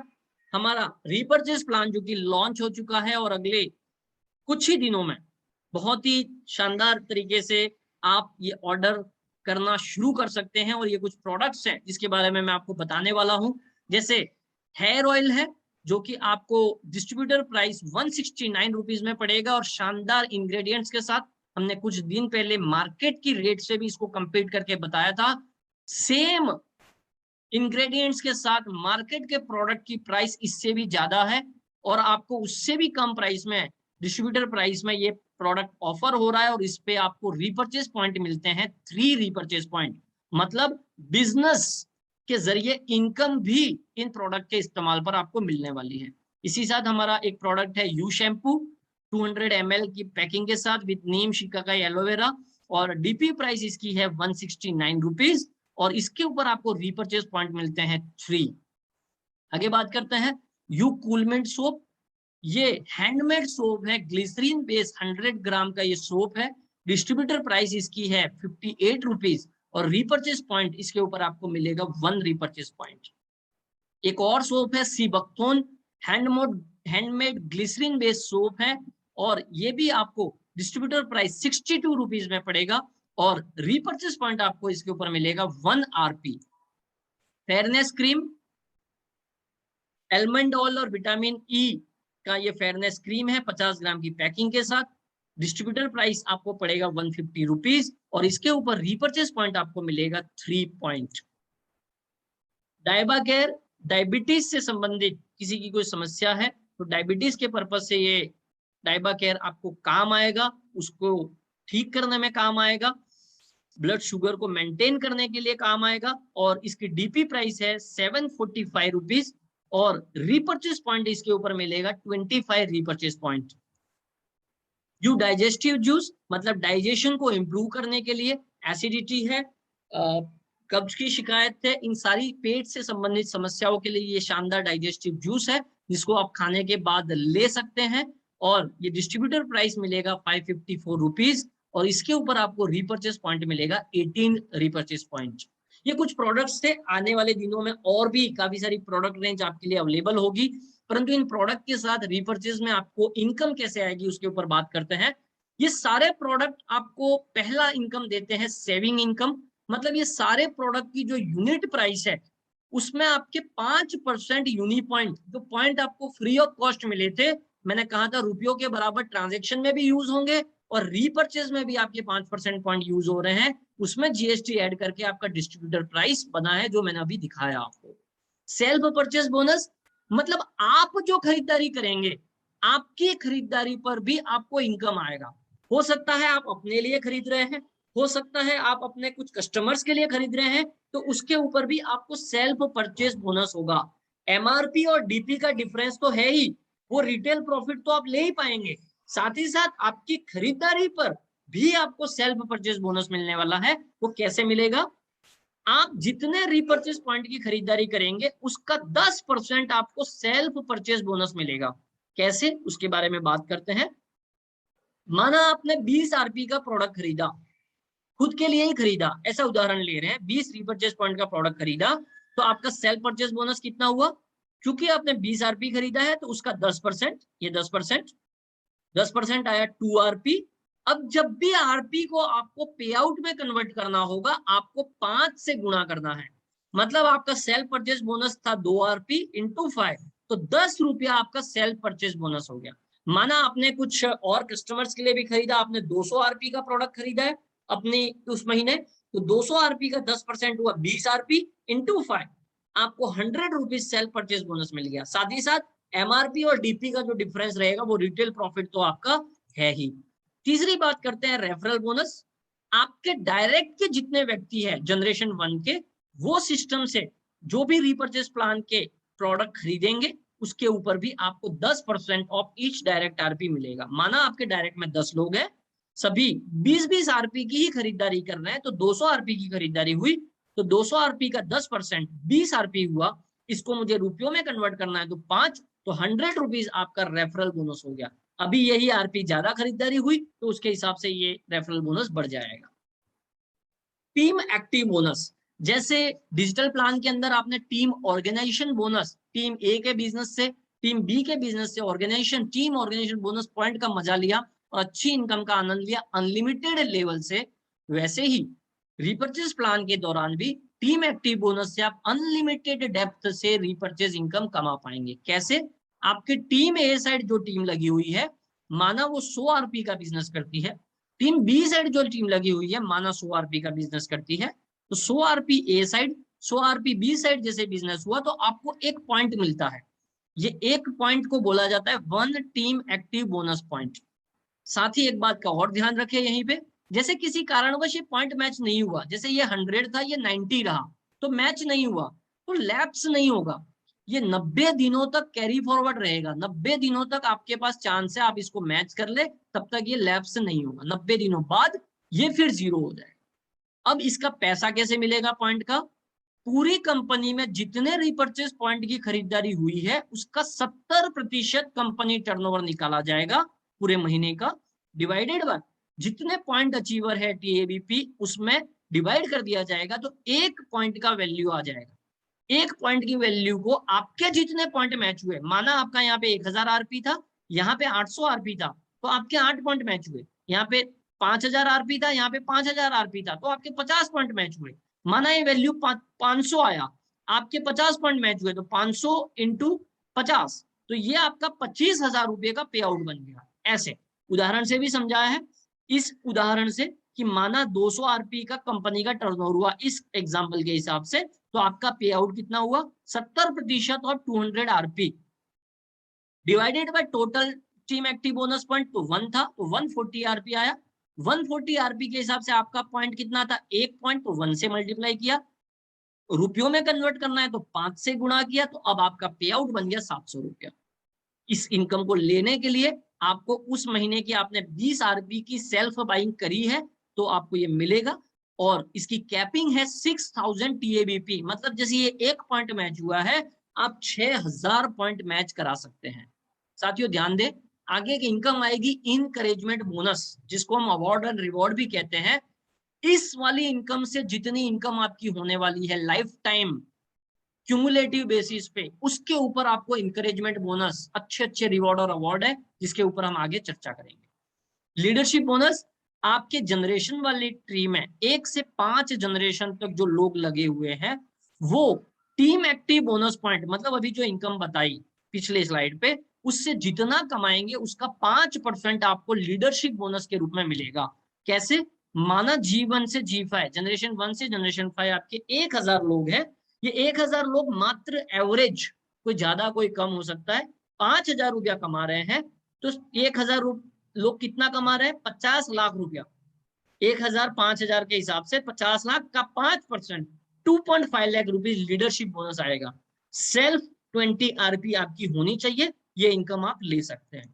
हमारा रीपर्चेस प्लान जो कि लॉन्च हो चुका है, और अगले कुछ ही दिनों में बहुत ही शानदार तरीके से आप ये ऑर्डर करना शुरू कर सकते हैं। और ये कुछ प्रोडक्ट्स हैं जिसके बारे में मैं आपको बताने वाला हूं। जैसे हेयर ऑयल है, जो कि आपको डिस्ट्रीब्यूटर प्राइस 169 रुपीज में पड़ेगा, और शानदार इंग्रेडिएंट्स के साथ। हमने कुछ दिन पहले मार्केट की रेट से भी इसको कंपेयर करके बताया था। सेम इंग्रेडिएंट्स के साथ मार्केट के प्रोडक्ट की प्राइस इससे भी ज्यादा है, और आपको उससे भी कम प्राइस में डिस्ट्रीब्यूटर प्राइस में ये प्रोडक्ट ऑफर हो रहा है और इस पे आपको रीपर्चेज पॉइंट मिलते हैं 3 रीपर्चेज पॉइंट। मतलब बिजनेस के जरिए इनकम भी इन प्रोडक्ट के इस्तेमाल पर आपको मिलने वाली है। इसी साथ हमारा एक प्रोडक्ट है यू शैम्पू 200 ml की पैकिंग के साथ विद नीम शिकाकाई एलोवेरा, और डीपी प्राइस इसकी है 169 रुपीज, और इसके ऊपर आपको रीपर्चेज पॉइंट मिलते हैं 3। आगे बात करते हैं यू कूलमेंट सोप। ये हैंडमेड सोप है, ग्लिसरीन बेस्ड 100 ग्राम का ये सोप है। डिस्ट्रीब्यूटर प्राइस इसकी है 58 रुपीज, और रीपर्चेज पॉइंट इसके ऊपर आपको मिलेगा 1 रीपर्चेज पॉइंट। एक और सोप है सीबकथोन हैंडमेड ग्लिसरीन बेस्ड सोप है, और ये भी आपको डिस्ट्रीब्यूटर प्राइस 62 रुपीज में पड़ेगा, और रीपर्चेज पॉइंट आपको इसके ऊपर मिलेगा 1 RP। Fairness cream, almond oil और विटामिन ई का ये फेयरनेस क्रीम है 50 ग्राम की पैकिंग के साथ। डिस्ट्रीब्यूटर प्राइस आपको पड़ेगा 150 रुपीज, और इसके ऊपर रीपर्चेज पॉइंट आपको मिलेगा 3 पॉइंट। डायबा केयर, डायबिटीज से संबंधित किसी की कोई समस्या है तो डायबिटीज के पर्पज से ये डायबा केयर आपको काम आएगा, उसको ठीक करने में काम आएगा, ब्लड शुगर को मेंटेन करने के लिए काम आएगा, और इसकी डीपी प्राइस है 745 रुपीज, और रीपर्चेज पॉइंट इसके ऊपर मिलेगा 25 repurchase point. You digestive juice, मतलब डाइजेशन को इंप्रूव करने के लिए, एसिडिटी है, कब्ज की शिकायत है, इन सारी पेट से संबंधित समस्याओं के लिए ये शानदार डाइजेस्टिव जूस है जिसको आप खाने के बाद ले सकते हैं, और ये डिस्ट्रीब्यूटर प्राइस मिलेगा 554 रुपीज, और इसके ऊपर आपको रीपर्चेज पॉइंट मिलेगा 18 रीपर्चेज पॉइंट। ये कुछ प्रोडक्ट्स थे, आने वाले दिनों में और भी काफी सारी प्रोडक्ट रेंज आपके लिए अवेलेबल होगी, परंतु इन प्रोडक्ट के साथ रीपर्चेज में आपको इनकम कैसे आएगी उसके ऊपर बात करते हैं। ये सारे प्रोडक्ट आपको पहला इनकम देते हैं सेविंग इनकम, मतलब ये सारे प्रोडक्ट की जो यूनिट प्राइस है उसमें आपके 5% यूनि पॉइंट, जो पॉइंट आपको फ्री ऑफ कॉस्ट मिले थे, मैंने कहा था रुपयों के बराबर ट्रांजेक्शन में भी यूज होंगे और रीपर्चेज में भी आपके 5% पॉइंट यूज हो रहे हैं, उसमें जीएसटी ऐड करके आपका डिस्ट्रीब्यूटर प्राइस बना है जो मैंने अभी दिखाया आपको। सेल्फ परचेज बोनस, मतलब आप जो खरीदारी करेंगे आपकी खरीदारी पर भी आपको इनकम आएगा। हो सकता है आप अपने लिए खरीद रहे हैं, हो सकता है आप अपने कुछ कस्टमर्स के लिए खरीद रहे हैं, तो उसके ऊपर भी आपको सेल्फ परचेज बोनस होगा। एमआरपी और डीपी का डिफरेंस तो है ही, वो रिटेल प्रॉफिट तो आप ले ही पाएंगे, साथ ही साथ आपकी खरीदारी पर भी आपको सेल्फ परचेज बोनस मिलने वाला है। वो कैसे मिलेगा? आप जितने रीपर्चेज पॉइंट की खरीदारी करेंगे उसका 10% आपको सेल्फ परचेज बोनस मिलेगा। कैसे, उसके बारे में बात करते हैं। माना आपने 20 आरपी का प्रोडक्ट खरीदा, खुद के लिए ही खरीदा, ऐसा उदाहरण ले रहे हैं, 20 रीपर्चेज पॉइंट का प्रोडक्ट खरीदा, तो आपका सेल्फ परचेज बोनस कितना हुआ? क्योंकि आपने 20 आरपी खरीदा है तो उसका 10%, ये 10% आया 2 आरपी। अब जब भी आरपी को आपको पे आउट में कन्वर्ट करना होगा आपको 5 से गुणा करना है, मतलब आपका सेल्फ परचेज बोनस था 2 आरपी इंटू 5, तो 10 रुपया आपका सेल्फ परचेज बोनस हो गया। माना आपने कुछ और कस्टमर्स के लिए भी खरीदा, आपने 200 आरपी का प्रोडक्ट खरीदा है अपने उस महीने, तो 200 आरपी का 10% हुआ 20 आरपी इंटू 5, आपको 100 रुपीज सेल्फ परचेज बोनस मिल गया। साथ ही साथ एमआरपी और डीपी का जो डिफरेंस रहेगा वो रिटेल प्रॉफिट तो आपका है ही। तीसरी बात करते हैं रेफरल बोनस। आपके डायरेक्ट के जितने व्यक्ति है जनरेशन 1 के, वो सिस्टम से जो भी रीपर्चेज प्लान के प्रोडक्ट खरीदेंगे उसके ऊपर भी आपको 10% ऑफ ईच डायरेक्ट आरपी मिलेगा। माना आपके डायरेक्ट में 10 लोग हैं, सभी 20-20 आरपी की ही खरीदारी कर रहे हैं, तो 200 आरपी की खरीदारी हुई, तो 200 आरपी का 10% 20 आरपी हुआ, इसको मुझे रुपयों में कन्वर्ट करना है तो 5, तो 100 रुपीज आपका रेफरल बोनस हो गया। अभी यही आरपी ज्यादा खरीदारी हुई तो उसके हिसाब से ये रेफरल बोनस बढ़ जाएगा। टीम एक्टिव बोनस, जैसे डिजिटल प्लान के अंदर आपने team organization bonus, team A के बिजनेस से, टीम बी के बिजनेस से organization, team organization bonus point का मजा लिया और अच्छी इनकम का आनंद लिया अनलिमिटेड लेवल से, वैसे ही रीपर्चेज प्लान के दौरान भी टीम एक्टिव बोनस से आप अनलिमिटेड डेप्थ से रीपर्चेज इनकम कमा पाएंगे। कैसे? आपकी टीम ए साइड जो टीम लगी हुई है, माना वो 100 आरपी का बिजनेस करती है, टीम बी साइड जो टीम लगी हुई है माना 100 आरपी का बिजनेस करती है, तो 100 RP A side 100 RP B side जैसे बिजनेस हुआ तो आपको 1 पॉइंट मिलता है। ये एक पॉइंट को बोला जाता है one team active bonus point. साथ ही एक बात का और ध्यान रखें यहीं पे, जैसे किसी कारणवश ये पॉइंट मैच नहीं हुआ, जैसे ये 100 था ये 90 रहा, तो मैच नहीं हुआ, तो लैप्स नहीं होगा, ये 90 दिनों तक कैरी फॉरवर्ड रहेगा। 90 दिनों तक आपके पास चांस है आप इसको मैच कर ले, तब तक ये लैप्स नहीं होगा। 90 दिनों बाद ये फिर जीरो हो जाएगा। अब इसका पैसा कैसे मिलेगा पॉइंट का? पूरी कंपनी में जितने रिपर्चेस पॉइंट की खरीदारी हुई है उसका 70% कंपनी टर्नओवर निकाला जाएगा पूरे महीने का, डिवाइडेड बाय जितने पॉइंट अचीवर है टीएबीपी उसमें डिवाइड कर दिया जाएगा, तो एक पॉइंट का वैल्यू आ जाएगा। एक पॉइंट की वैल्यू को आपके जितने पॉइंट मैच हुए, माना आपका यहाँ पे 1000 आरपी था, यहाँ पे 800 आरपी था, तो आपके 8 पॉइंट मैच हुए। यहाँ पे 5000 आरपी था, यहाँ पे 5000 आरपी था, तो आपके 50 पॉइंट मैच हुए। माना ये वैल्यू 500 आया, आपके 50 पॉइंट मैच हुए, तो 500 इंटू 50, तो ये आपका 25,000 रुपये का पे आउट बन गया। ऐसे उदाहरण से भी समझाया है। इस उदाहरण से कि माना 200 आरपी का कंपनी का टर्नओवर हुआ इस एग्जांपल के हिसाब से, तो आपका पे आउट कितना हुआ? 70% of 200 RP divided by total team active bonus point, तो 1 था, तो 140 आरपी आया। 140 आरपी के हिसाब से आपका पॉइंट कितना था? एक पॉइंट, तो 1 से मल्टीप्लाई किया। रुपयों में कन्वर्ट करना है तो 5 से गुणा किया, तो अब आपका पे आउट बन गया 700 रुपया। इस इनकम को लेने के लिए आपको उस महीने की आपने 20 आरपी की सेल्फ बाइंग करी है तो आपको ये मिलेगा। और इसकी कैपिंग है 6000 टीएबीपी, मतलब जैसे ये एक पॉइंट मैच हुआ है आप 6000 पॉइंट मैच करा सकते हैं। साथियों ध्यान दें, आगे की इनकम आएगी इनकरेजमेंट बोनस, जिसको हम अवार्ड एंड रिवॉर्ड भी कहते हैं। इस वाली इनकम से जितनी इनकम आपकी होने वाली है लाइफ टाइम क्यूमुलेटिव बेसिस पे, उसके ऊपर आपको इंकरेजमेंट बोनस, अच्छे अच्छे रिवॉर्ड और अवार्ड है, जिसके ऊपर हम आगे चर्चा करेंगे। लीडरशिप बोनस, आपके जनरेशन वाली ट्री में 1 से 5 जनरेशन तक जो लोग लगे हुए हैं वो टीम एक्टिव बोनस पॉइंट, मतलब अभी जो इनकम बताई पिछले स्लाइड पे, उससे जितना कमाएंगे उसका 5% आपको लीडरशिप बोनस के रूप में मिलेगा। कैसे? माना G1 से G5, जनरेशन 1 से जनरेशन 5 आपके 1000 लोग हैं, ये 1000 लोग मात्र एवरेज, कोई ज्यादा कोई कम हो सकता है, 5000 रुपया कमा रहे हैं, तो 1000 लोग कितना कमा रहे हैं? 50 लाख रुपया। 1000 5000 के हिसाब से 50 लाख का 5% 2.5 लाख रुपीज लीडरशिप बोनस आएगा। सेल्फ 20 आरपी आपकी होनी चाहिए, ये इनकम आप ले सकते हैं।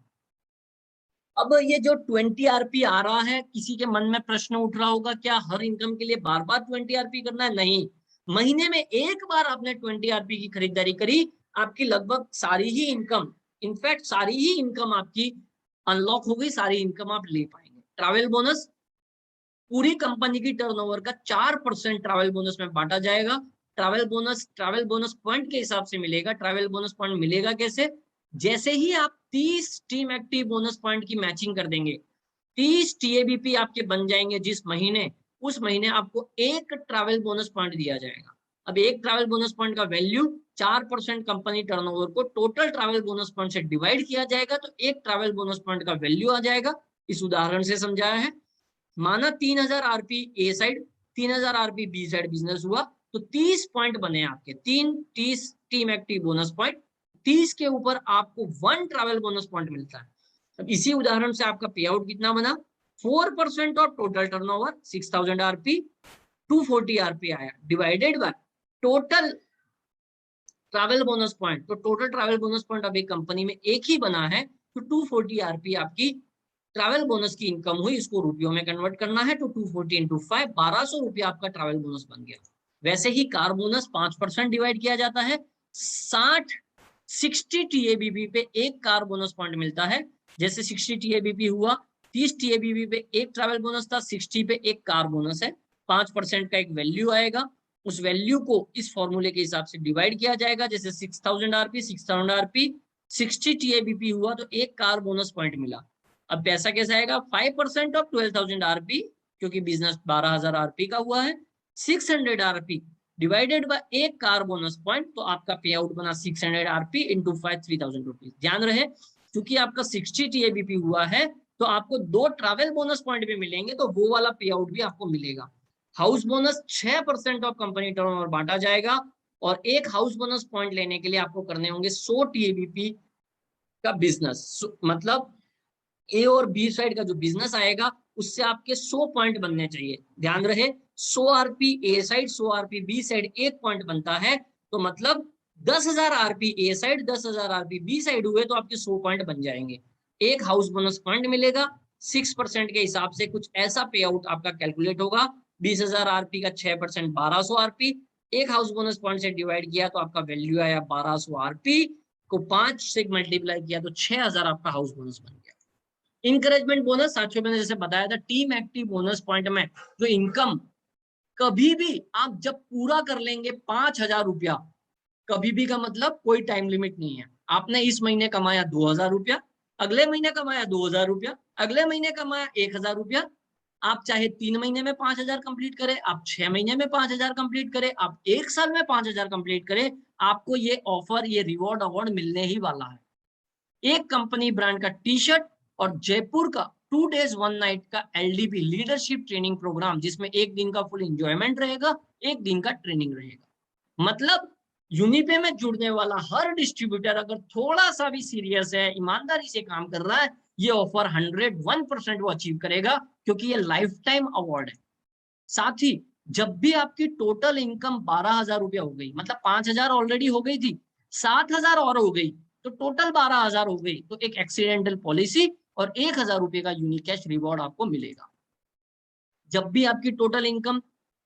अब ये जो 20 आरपी आ रहा है, किसी के मन में प्रश्न उठ रहा होगा क्या हर इनकम के लिए बार बार 20 आरपी करना है? नहीं, महीने में एक बार आपने 20 आरपी की खरीदारी करी, आपकी लगभग सारी ही इनकम, इनफैक्ट सारी ही इनकम आपकी अनलॉक हो गई, सारी इनकम आप ले पाएंगे। ट्रैवल बोनस, पूरी कंपनी की टर्नओवर का 4% ट्रैवल बोनस में बांटा जाएगा। ट्रैवल बोनस पॉइंट के हिसाब से मिलेगा। ट्रैवल बोनस पॉइंट मिलेगा कैसे? जैसे ही आप 30 टीम एक्टिव बोनस पॉइंट की मैचिंग कर देंगे, 30 टीएबीपी आपके बन जाएंगे जिस महीने, उस महीने आपको एक ट्रैवल बोनस पॉइंट दिया जाएगा। अब एक ट्रैवल बोनस पॉइंट का वैल्यू 4% कंपनी टर्नओवर को टोटल ट्रैवल बोनस पॉइंट से डिवाइड किया जाएगा, तो एक ट्रैवल बोनस पॉइंट का वैल्यू आ जाएगा। इस उदाहरण से समझाया है। माना 3000 RP A side, 3000 RP B side business हुआ, तो 30 पॉइंट बने आपके, 30 टीम एक्टिव बोनस पॉइंट, 30 के ऊपर आपको 1 ट्रैवल बोनस पॉइंट मिलता है। अब इसी उदाहरण से आपका पे आउट कितना बना? 4% of total turnover 6000 RP 240 RP आया, divided by total travel bonus point. तो टोटल ट्रैवल बोनस पॉइंट अभी कंपनी में एक ही बना है, तो 240 आरपी आपकी ट्रैवल बोनस की इनकम हुई। इसको रुपयों में कन्वर्ट करना है तो 240 इंटू 5, 1200 रुपया आपका ट्रैवल बोनस बन गया। वैसे ही कार बोनस 5% डिवाइड किया जाता है, 60 टीएबीपी पे एक कार बोनस पॉइंट मिलता है। जैसे 60 टीएबीपी हुआ, 30 टीएबीपी पे एक ट्रैवल बोनस था, 60 पे एक कार बोनस है, 5% का एक वैल्यू आएगा। उस वैल्यू को इस फॉर्मूले के हिसाब से डिवाइड किया जाएगा। जैसे 6000 आरपी 6000 आरपी 60 टीएबीपी हुआ तो एक कार बोनस पॉइंट मिला। अब पैसा कैसे आएगा? 5% ऑफ 12000 आरपी, क्योंकि बिजनेस 12000 आरपी का हुआ है, 600 आरपी डिवाइडेड बाय एक कार बोनस पॉइंट, तो आपका पे आउट बना 600 आरपी इंटू 5, 3000 रुपीज। ध्यान रहे, क्योंकि आपका 60 टीएबीपी हुआ है तो आपको 2 ट्रैवल बोनस पॉइंट भी मिलेंगे, तो वो वाला पे आउट भी आपको मिलेगा। House bonus 6% of company turnover बांटा जाएगा, और एक हाउस बोनस पॉइंट लेने के लिए आपको करने होंगे 100 टीएबीपी का बिजनेस। मतलब ए और बी साइड का जो बिजनेस आएगा उससे आपके 100 पॉइंट बनने चाहिए। ध्यान रहे 100 RP A side 100 RP B side एक पॉइंट बनता है, तो मतलब 10,000 RP A side 10,000 RP B side हुए तो आपके 100 पॉइंट बन जाएंगे। एक हाउस बोनस पॉइंट मिलेगा 6% के हिसाब से कुछ ऐसा पे आउट आपका कैलकुलेट होगा। 20,000 आरपी का 6% 1200 आरपी, एक हाउस बोनस पॉइंट से डिवाइड किया तो आपका वैल्यू आया 1200 आरपी को 5 से मल्टीप्लाई किया तो 6,000 आपका हाउस बोनस बन गया। इंकरेजमेंट बोनस साथियों मैंने जैसे बताया था, टीम एक्टिव बोनस पॉइंट में जो इनकम कभी भी आप जब पूरा कर लेंगे 5,000 रुपया, कभी भी का मतलब कोई टाइम लिमिट नहीं है। आपने इस महीने कमाया 2,000 रुपया, अगले महीने कमाया 2,000 रुपया, अगले महीने कमाया 1,000 रुपया, आप चाहे 3 महीने में 5,000 कंप्लीट करें, आप 6 महीने में 5,000 कंप्लीट करें, आप 1 साल में 5,000 कंप्लीट करें, आपको ये ऑफर ये रिवॉर्ड अवार्ड मिलने ही वाला है। एक कंपनी ब्रांड का टी शर्ट और जयपुर का 2 days 1 night का एलडीपी लीडरशिप ट्रेनिंग प्रोग्राम, जिसमें एक दिन का फुल एंजॉयमेंट रहेगा, एक दिन का ट्रेनिंग रहेगा। मतलब यूनिपे में जुड़ने वाला हर डिस्ट्रीब्यूटर अगर थोड़ा सा भी सीरियस है, ईमानदारी से काम कर रहा है, ये ऑफर 101% वो अचीव करेगा, क्योंकि ये लाइफ टाइम अवार्ड है। साथ ही जब भी आपकी टोटल इनकम 12,000 रुपया हो गई, मतलब 5,000 ऑलरेडी हो गई थी, 7,000 और हो गई, तो टोटल 12,000 हो गई, तो एक एक्सीडेंटल पॉलिसी और 1,000 रुपए का यूनिक कैश रिवॉर्ड आपको मिलेगा। जब भी आपकी टोटल इनकम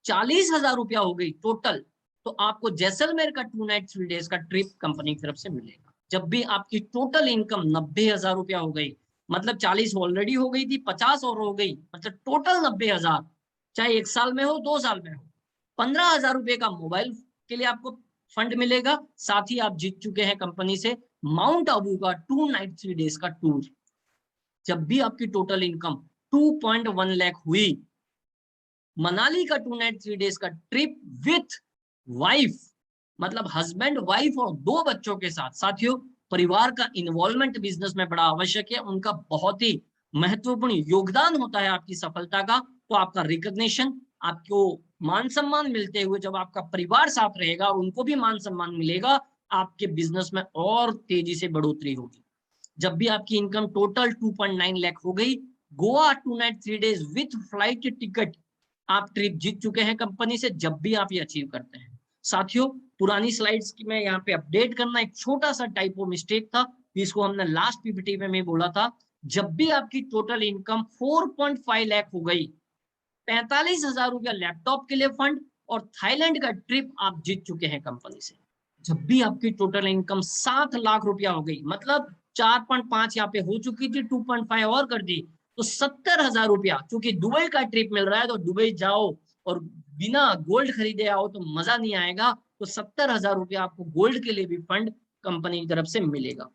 40,000 रुपया हो गई टोटल, तो आपको जैसलमेर का 2 नाइट 3 डेज का ट्रिप कंपनी की तरफ से मिलेगा। जब भी आपकी टोटल इनकम 90,000 रुपया हो गई, मतलब 40 ऑलरेडी हो गई थी, 50 और हो गई, मतलब टोटल 90,000, चाहे 1 साल में हो 2 साल में हो, 15,000 रुपए का मोबाइल के लिए आपको फंड मिलेगा। साथ ही आप जीत चुके हैं कंपनी से माउंट आबू का 2 नाइट 3 डेज का टूर। जब भी आपकी टोटल इनकम 2.1 लाख हुई, मनाली का 2 नाइट 3 डेज का ट्रिप विथ वाइफ, मतलब हस्बैंड वाइफ और 2 बच्चों के साथ। साथियों परिवार का इन्वॉल्वमेंट बिजनेस में बड़ा आवश्यक है, उनका बहुत ही महत्वपूर्ण योगदान होता है आपकी सफलता का। तो आपका रिकॉग्निशन, आपको मान सम्मान मिलते हुए जब आपका परिवार साथ रहेगा और उनको भी मान सम्मान मिलेगा, आपके बिजनेस में और तेजी से बढ़ोतरी होगी। जब भी आपकी इनकम टोटल 2.9 लाख हो गई, Goa 2 night 3 days with flight ticket, आप ट्रिप जीत चुके हैं कंपनी से, जब भी आप ये अचीव करते हैं। साथियों पुरानी स्लाइड्स की मैं यहाँ पे अपडेट करना, एक छोटा सा टाइपो मिस्टेक था, जिसको हमने लास्ट पीपीटी में मैं बोला था। जब भी आपकी टोटल इनकम 4.5 लाख हो गई, 45,000 रुपया लैपटॉप के लिए फंड और थाईलैंड का ट्रिप आप जीत चुके हैं कंपनी से। जब भी आपकी टोटल इनकम 7 लाख रुपया हो गई, मतलब 4.5 यहाँ पे हो चुकी थी, 2.5 और कर दी, तो 70,000 रुपया, क्योंकि दुबई का ट्रिप मिल रहा है तो दुबई जाओ और बिना गोल्ड खरीदे आओ तो मजा नहीं आएगा, तो 70,000 रुपया आपको गोल्ड के लिए भी फंड कंपनी की तरफ से मिलेगा।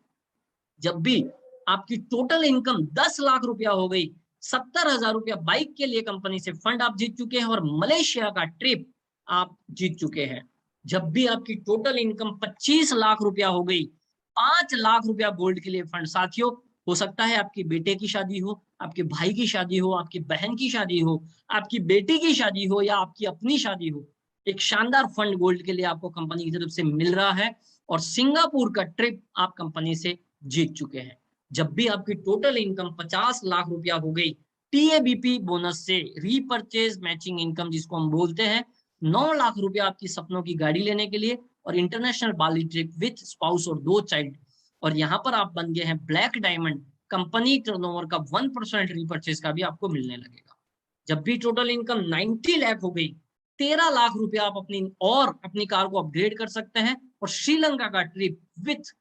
जब भी आपकी टोटल इनकम 10 लाख रुपया हो गई, 70,000 रुपया बाइक के लिए कंपनी से फंड आप जीत चुके हैं और मलेशिया का ट्रिप आप जीत चुके हैं। जब भी आपकी टोटल इनकम 25 लाख रुपया हो गई, 5 लाख रुपया गोल्ड के लिए फंड। साथियों हो सकता है आपकी बेटे की शादी हो, आपके भाई की शादी हो, आपकी बहन की शादी हो, आपकी बेटी की शादी हो या आपकी अपनी शादी हो, एक शानदार फंड गोल्ड के लिए आपको कंपनी की तरफ से मिल रहा है और सिंगापुर का ट्रिप आप कंपनी से जीत चुके हैं। जब भी आपकी टोटल इनकम 50 लाख रुपया हो गई, टीएबीपी बोनस से रीपरचेज मैचिंग इनकम जिसको हम बोलते हैं, 9 लाख रुपया आपकी सपनों की गाड़ी लेने के लिए और international Bali trip with spouse और 2 चाइल्ड, और यहाँ पर आप बन गए हैं ब्लैक डायमंड, कंपनी टर्नओवर का 1% रीपरचेज का भी आपको मिलने लगेगा। जब भी टोटल इनकम 90 लाख हो गई, 13 लाख रुपया आप अपनी कार को अपग्रेड कर सकते हैं और श्रीलंका का ट्रिप विथ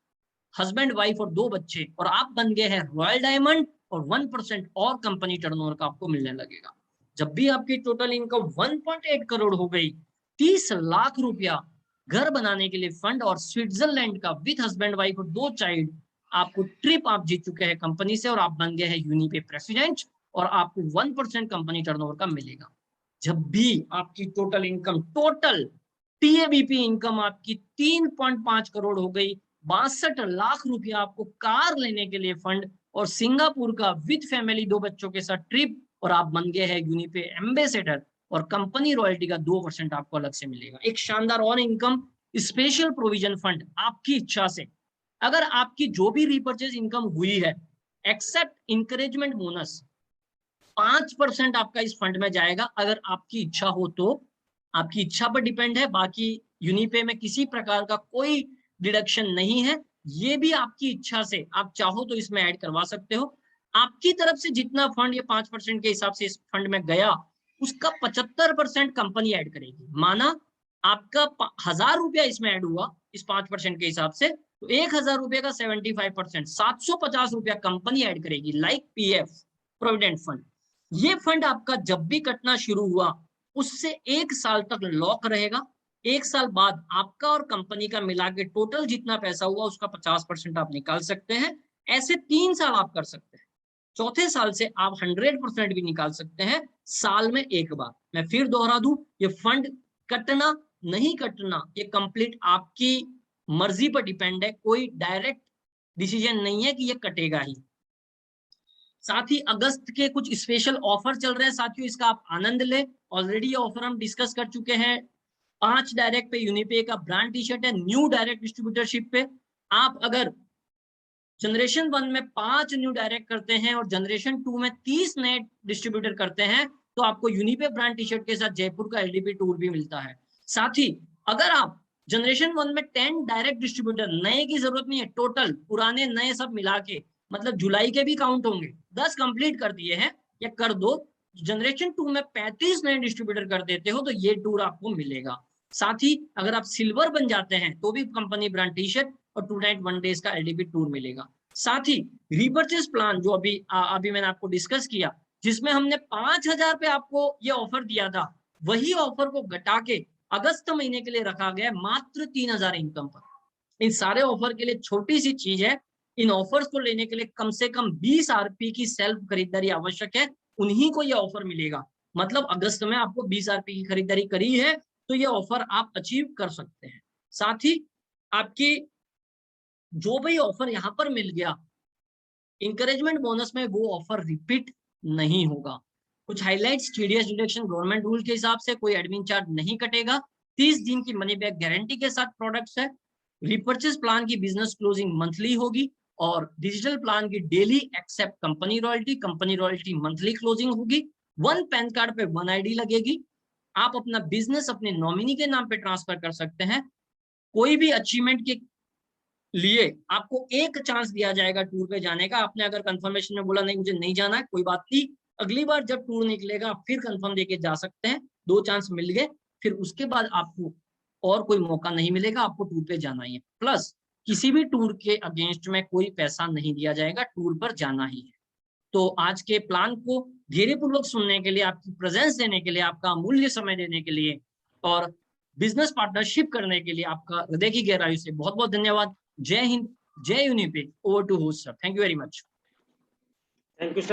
हस्बैंड वाइफ और 2 बच्चे, और आप बन गए हैं रॉयल डायमंड और 1% और कंपनी टर्नओवर का आपको मिलने लगेगा। जब भी आपकी टोटल इनकम 1.8 करोड़ हो गई, 30 लाख रुपया घर बनाने के लिए फंड और स्विट्जरलैंड का विथ हस्बैंड वाइफ और 2 चाइल्ड आपको ट्रिप आप जीत चुके हैं कंपनी से और आप बन गए हैं यूनिपे प्रेसिडेंट और आपको 1% कंपनी टर्नओवर का मिलेगा। जब भी आपकी टोटल इनकम टोटल टीएबीपी इनकम आपकी 3.5 करोड़ हो गई, 62 लाख रुपया आपको कार लेने के लिए फंड और सिंगापुर का विद फैमिली 2 बच्चों के साथ ट्रिप, और आप बन गए हैं यूनिपे एम्बेसडर और कंपनी रॉयल्टी का 2% आपको अलग से मिलेगा। एक शानदार और इनकम स्पेशल प्रोविजन फंड, आपकी इच्छा से अगर आपकी जो भी रीपर्चेज इनकम हुई है एक्सेप्ट इंकरेजमेंट बोनस 5% आपका इस फंड में जाएगा, अगर आपकी इच्छा हो तो। आपकी इच्छा पर डिपेंड है, बाकी यूनिपे में किसी प्रकार का कोई डिडक्शन नहीं है। ये भी आपकी इच्छा से आप चाहो तो इसमें ऐड करवा सकते हो। आपकी तरफ से जितना फंड ये 5% के हिसाब से इस फंड में गया उसका 75% कंपनी ऐड करेगी। माना आपका 1000 रुपया इसमें ऐड हुआ इस 5% के हिसाब से, तो 1000 रुपये का 75% 750 रुपया कंपनी ऐड करेगी, लाइक पीएफ प्रोविडेंट फंड। ये फंड आपका जब भी कटना शुरू हुआ उससे 1 साल तक लॉक रहेगा। 1 साल बाद आपका और कंपनी का मिला के टोटल जितना पैसा हुआ उसका 50% आप निकाल सकते हैं। ऐसे 3 साल आप कर सकते हैं। चौथे साल से आप 100% भी निकाल सकते हैं, साल में एक बार। मैं फिर दोहरा दूं, ये फंड कटना नहीं कटना ये कंप्लीट आपकी मर्जी पर डिपेंड है, कोई डायरेक्ट डिसीजन नहीं है कि ये कटेगा ही। साथ ही अगस्त के कुछ स्पेशल ऑफर चल रहे हैं साथियों, इसका आप आनंद ले। ऑलरेडी ये ऑफर हम डिस्कस कर चुके हैं। 5 डायरेक्ट पे यूनिपे का ब्रांड टी शर्ट है, न्यू डायरेक्ट डिस्ट्रीब्यूटरशिप पे आप अगर जनरेशन 1 में 5 न्यू डायरेक्ट करते हैं और जनरेशन 2 में 30 नए डिस्ट्रीब्यूटर करते हैं तो आपको यूनिपे ब्रांड टी शर्ट के साथ जयपुर का एलडीपी टूर भी मिलता है। साथ ही अगर आप जनरेशन 1 में 10 डायरेक्ट डिस्ट्रीब्यूटर, नए की जरूरत नहीं है, टोटल पुराने नए सब मिला के, मतलब जुलाई के भी काउंट होंगे, 10 कंप्लीट कर दिए हैं या कर दो, जनरेशन 2 में 35 नए डिस्ट्रीब्यूटर कर देते हो तो ये टूर आपको मिलेगा। साथ ही अगर आप सिल्वर बन जाते हैं तो भी कंपनी ब्रांड टी शर्ट और 2 नाइट 1 डेज का एलडीपी टूर मिलेगा। साथ ही रीपर्चेज प्लान जो अभी मैंने आपको डिस्कस किया, जिसमें हमने 5000 पे आपको ये ऑफर दिया था, वही ऑफर को घटा के अगस्त महीने के लिए रखा गया मात्र 3000 इनकम पर। इन सारे ऑफर के लिए छोटी सी चीज है, इन ऑफर्स को लेने के लिए कम से कम 20 आरपी की सेल्फ खरीदारी आवश्यक है, उन्हीं को ये ऑफर मिलेगा। मतलब अगस्त में आपको 20 आरपी की खरीदारी करी है तो ये ऑफर आप अचीव कर सकते हैं। साथ ही आपकी जो भी ऑफर यहाँ पर मिल गया इंकरेजमेंट बोनस में, वो ऑफर रिपीट नहीं होगा। कुछ highlights, TDS deduction government rule के हिसाब से कोई एडमिन चार्ज नहीं कटेगा, 30 दिन की मनी बैक गारंटी के साथ प्रोडक्ट्स है। रिपर्चेज प्लान की बिजनेस क्लोजिंग मंथली होगी और डिजिटल प्लान की daily except company royalty monthly closing होगी। 1 पैन कार्ड पे 1 आईडी लगेगी। आप अपना बिजनेस अपने नॉमिनी के नाम पे ट्रांसफर कर सकते हैं। कोई भी अचीवमेंट के लिए आपको एक चांस दिया जाएगा टूर पे जाने का। आपने अगर कंफर्मेशन में बोला नहीं मुझे नहीं जाना है, कोई बात नहीं, अगली बार जब टूर निकलेगा फिर कंफर्म देके जा सकते हैं। 2 चांस मिल गए, फिर उसके बाद आपको और कोई मौका नहीं मिलेगा, आपको टूर पे जाना ही है। प्लस किसी भी टूर के अगेंस्ट में कोई पैसा नहीं दिया जाएगा, टूर पर जाना ही है। तो आज के प्लान को धैर्यपूर्वक सुनने के लिए, आपकी प्रेजेंस देने के लिए, आपका अमूल्य समय देने के लिए और बिजनेस पार्टनरशिप करने के लिए आपका हृदय की गहराई से बहुत बहुत धन्यवाद। जय हिंद, जय Unipay. Over to host sir, thank you very much. Thank you sir.